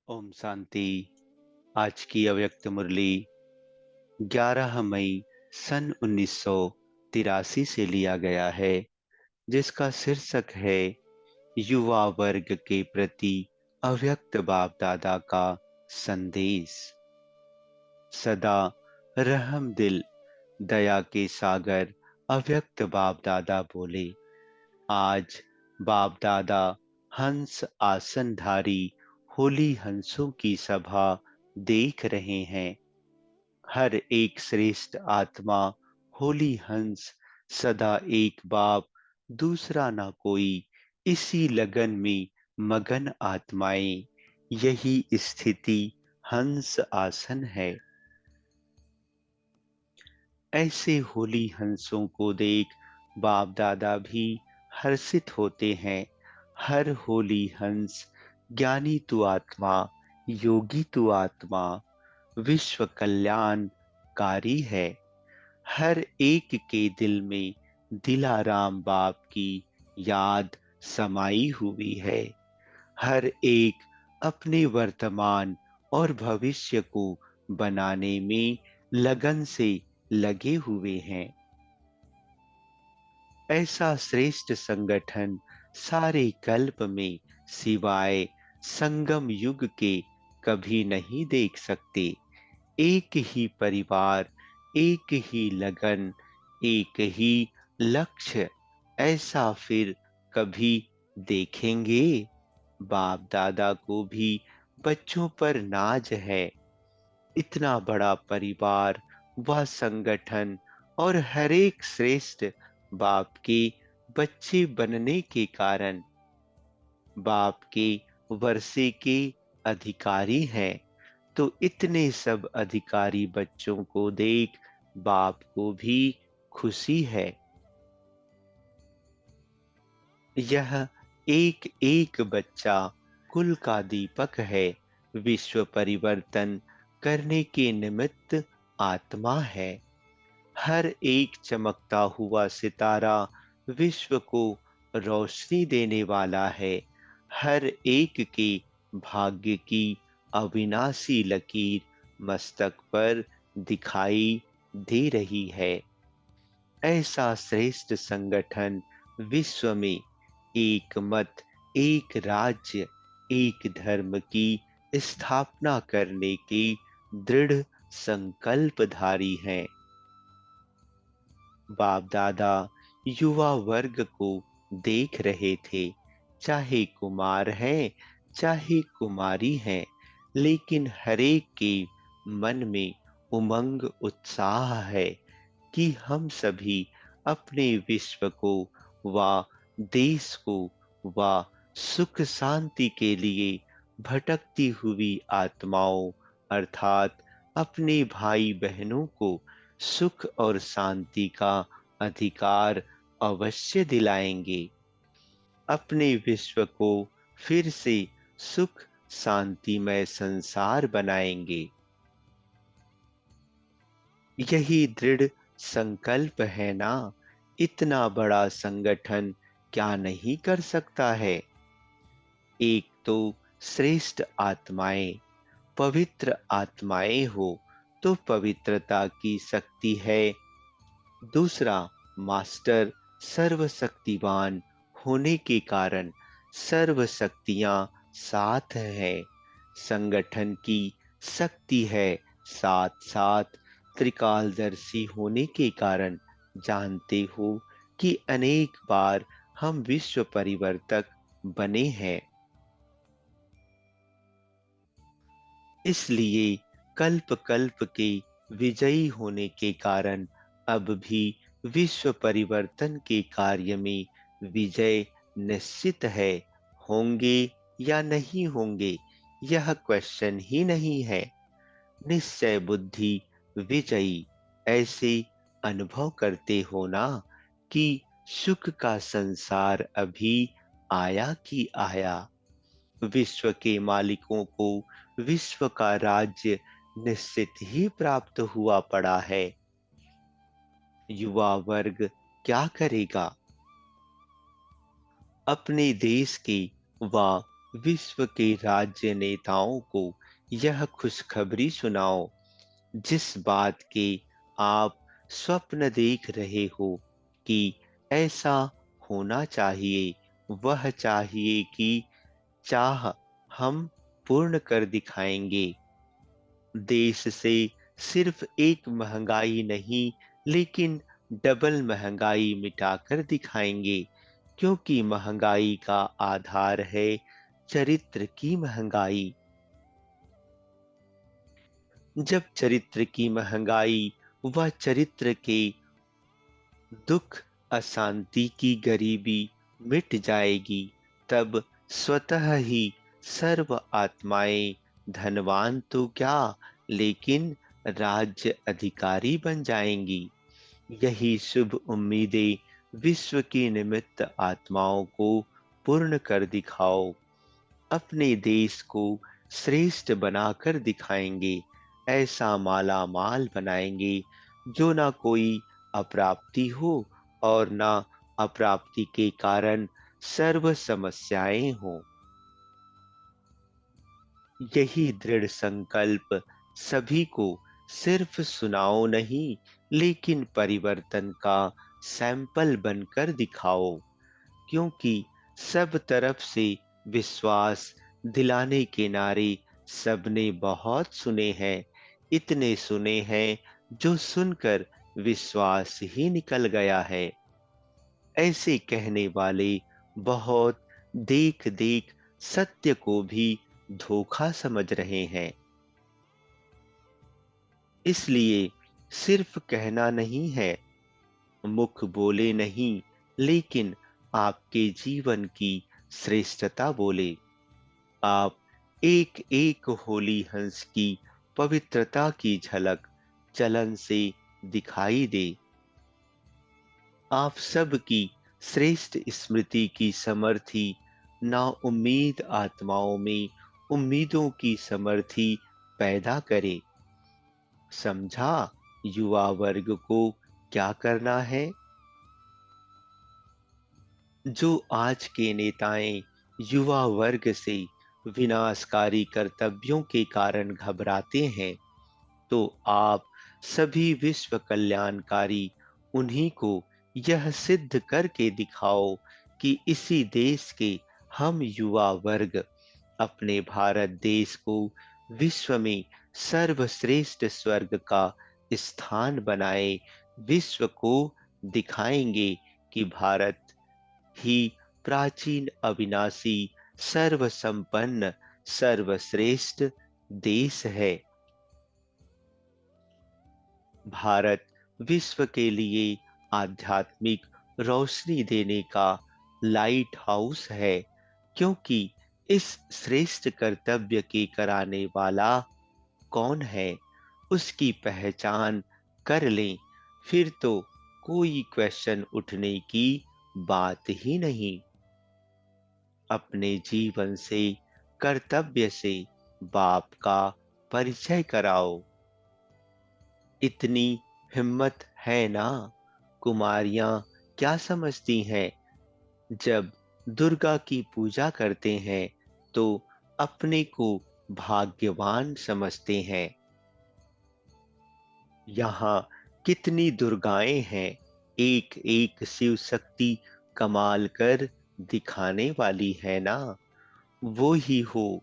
ओम शांति। आज की अव्यक्त मुरली 11 मई सन 1983 से लिया गया है, जिसका शीर्षक है युवा वर्ग के प्रति अव्यक्त बाप दादा का संदेश। सदा रहम दिल दया के सागर अव्यक्त बाप दादा बोले, आज बाप दादा हंस आसनधारी होली हंसों की सभा देख रहे हैं। हर एक श्रेष्ठ आत्मा होली हंस, सदा एक बाप दूसरा ना कोई, इसी लगन में मगन आत्माएं, यही स्थिति हंस आसन है। ऐसे होली हंसों को देख बाप दादा भी हर्षित होते हैं। हर होली हंस ज्ञानी तू आत्मा, योगी तू आत्मा, विश्व कल्याणकारी है। हर एक के दिल में दिलाराम बाप की याद समाई हुई है। हर एक अपने वर्तमान और भविष्य को बनाने में लगन से लगे हुए हैं। ऐसा श्रेष्ठ संगठन सारे कल्प में सिवाय संगम युग के कभी नहीं देख सकते। एक ही परिवार, एक ही लगन, एक ही लक्ष्य, ऐसा फिर कभी देखेंगे? बाप दादा को भी बच्चों पर नाज है। इतना बड़ा परिवार व संगठन और हर एक श्रेष्ठ बाप के बच्चे बनने के कारण बाप के वर्षे के अधिकारी हैं। तो इतने सब अधिकारी बच्चों को देख बाप को भी खुशी है। यह एक एक बच्चा कुल का दीपक है, विश्व परिवर्तन करने के निमित्त आत्मा है। हर एक चमकता हुआ सितारा विश्व को रोशनी देने वाला है। हर एक के भाग्य की अविनाशी लकीर मस्तक पर दिखाई दे रही है। ऐसा श्रेष्ठ संगठन विश्व में एक मत, एक राज्य, एक धर्म की स्थापना करने के दृढ़ संकल्पधारी हैं। बाप दादा युवा वर्ग को देख रहे थे, चाहे कुमार हैं, चाहे कुमारी हैं, लेकिन हरेक के मन में उमंग उत्साह है कि हम सभी अपने विश्व को व देश को व सुख शांति के लिए भटकती हुई आत्माओं अर्थात अपने भाई बहनों को सुख और शांति का अधिकार अवश्य दिलाएंगे। अपने विश्व को फिर से सुख शांतिमय संसार बनाएंगे। यही दृढ़ संकल्प है ना। इतना बड़ा संगठन क्या नहीं कर सकता है। एक तो श्रेष्ठ आत्माएं, पवित्र आत्माएं हो तो पवित्रता की शक्ति है। दूसरा, मास्टर सर्वशक्तिवान होने के कारण सर्व शक्तियां साथ है। संगठन की शक्ति है, साथ साथ त्रिकालदर्शी होने के कारण जानते हो कि अनेक बार हम विश्व परिवर्तक बने हैं। इसलिए कल्प कल्प के विजयी होने के कारण अब भी विश्व परिवर्तन के कार्य में विजय निश्चित है। होंगे या नहीं होंगे, यह क्वेश्चन ही नहीं है। निश्चय बुद्धि विजयी। ऐसे अनुभव करते हो ना कि सुख का संसार अभी आया कि आया। विश्व के मालिकों को विश्व का राज्य निश्चित ही प्राप्त हुआ पड़ा है। युवा वर्ग क्या करेगा? अपने देश के व विश्व के राज्य नेताओं को यह खुशखबरी सुनाओ, जिस बात के आप स्वप्न देख रहे हो कि ऐसा होना चाहिए, वह चाहिए कि चाह हम पूर्ण कर दिखाएंगे। देश से सिर्फ एक महंगाई नहीं, लेकिन डबल महंगाई मिटाकर दिखाएंगे, क्योंकि महंगाई का आधार है चरित्र की महंगाई। जब चरित्र की महंगाई व चरित्र के दुख, अशांति की गरीबी मिट जाएगी, तब स्वतः ही सर्व आत्माएं धनवान तो क्या, लेकिन राज्य अधिकारी बन जाएंगी। यही शुभ उम्मीदें विश्व की निमित्त आत्माओं को पूर्ण कर दिखाओ। अपने देश को श्रेष्ठ बनाकर दिखाएंगे, ऐसा माला माल बनाएंगे जो ना कोई अप्राप्ति हो और ना अप्राप्ति के कारण सर्व समस्याएं हों। यही दृढ़ संकल्प सभी को सिर्फ सुनाओ नहीं, लेकिन परिवर्तन का सैंपल बनकर दिखाओ, क्योंकि सब तरफ से विश्वास दिलाने के नारे सबने बहुत सुने हैं, इतने सुने हैं जो सुनकर विश्वास ही निकल गया है। ऐसे कहने वाले बहुत देख देख सत्य को भी धोखा समझ रहे हैं। इसलिए सिर्फ कहना नहीं है, मुख बोले नहीं, लेकिन आपके जीवन की श्रेष्ठता बोले। आप एक एक होली हंस की पवित्रता की झलक चलन से दिखाई दे। आप सबकी श्रेष्ठ स्मृति की समर्थी ना उम्मीद आत्माओं में उम्मीदों की समर्थी पैदा करे। समझा युवा वर्ग को क्या करना है? जो आज के नेताएं युवा वर्ग से विनाशकारी कर्तव्यों के कारण घबराते हैं, तो आप सभी विश्व कल्याणकारी उन्हीं को यह सिद्ध करके दिखाओ कि इसी देश के हम युवा वर्ग अपने भारत देश को विश्व में सर्वश्रेष्ठ स्वर्ग का स्थान बनाए। विश्व को दिखाएंगे कि भारत ही प्राचीन, अविनाशी, सर्वसंपन्न, सर्वश्रेष्ठ देश है। भारत विश्व के लिए आध्यात्मिक रोशनी देने का लाइट हाउस है, क्योंकि इस श्रेष्ठ कर्तव्य के कराने वाला कौन है, उसकी पहचान कर लें, फिर तो कोई क्वेश्चन उठने की बात ही नहीं। अपने जीवन से, कर्तव्य से बाप का परिचय कराओ। इतनी हिम्मत है ना? कुमारियां क्या समझती हैं? जब दुर्गा की पूजा करते हैं तो अपने को भाग्यवान समझते हैं। यहाँ कितनी दुर्गाएं हैं, एक एक शिव शक्ति कमाल कर दिखाने वाली है ना। वो ही हो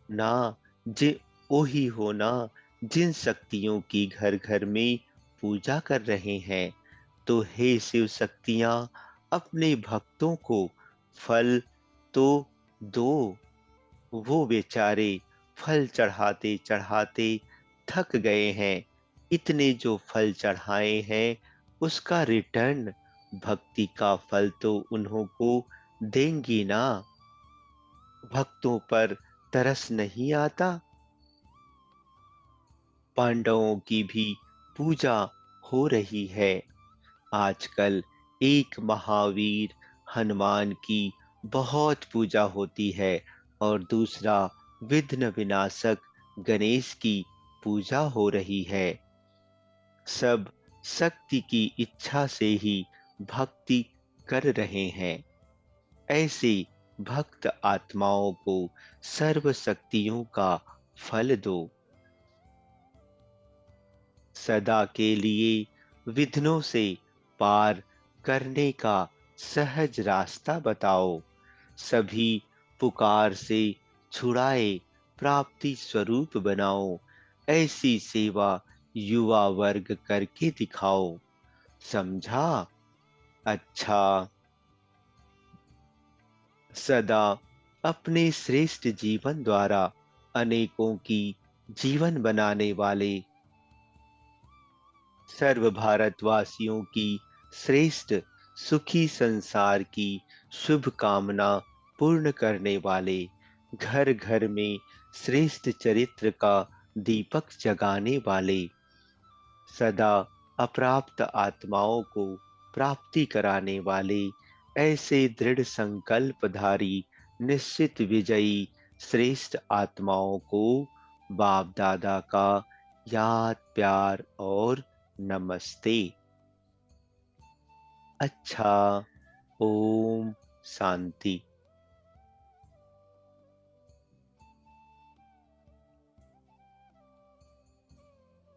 ना जि वो ही हो ना जिन शक्तियों की घर घर में पूजा कर रहे हैं। तो हे शिव शक्तियां, अपने भक्तों को फल तो दो। वो बेचारे फल चढ़ाते चढ़ाते थक गए हैं। इतने जो फल चढ़ाए हैं, उसका रिटर्न भक्ति का फल तो उन्हों को देंगी ना। भक्तों पर तरस नहीं आता? पांडवों की भी पूजा हो रही है आजकल। एक महावीर हनुमान की बहुत पूजा होती है और दूसरा विघ्न विनाशक गणेश की पूजा हो रही है। सब शक्ति की इच्छा से ही भक्ति कर रहे हैं। ऐसे भक्त आत्माओं को सर्व शक्तियों का फल दो। सदा के लिए विघ्नों से पार करने का सहज रास्ता बताओ। सभी पुकार से छुड़ाए प्राप्ति स्वरूप बनाओ। ऐसी सेवा युवा वर्ग करके दिखाओ। समझा? अच्छा। सदा अपने श्रेष्ठ जीवन द्वारा अनेकों की जीवन बनाने वाले सर्व भारतवासियों की श्रेष्ठ सुखी संसार की शुभ कामना पूर्ण करने वाले, घर घर में श्रेष्ठ चरित्र का दीपक जगाने वाले, सदा अप्राप्त आत्माओं को प्राप्ति कराने वाले, ऐसे दृढ़ संकल्पधारी निश्चित विजयी श्रेष्ठ आत्माओं को बाप दादा का याद प्यार और नमस्ते। अच्छा। ओम शांति।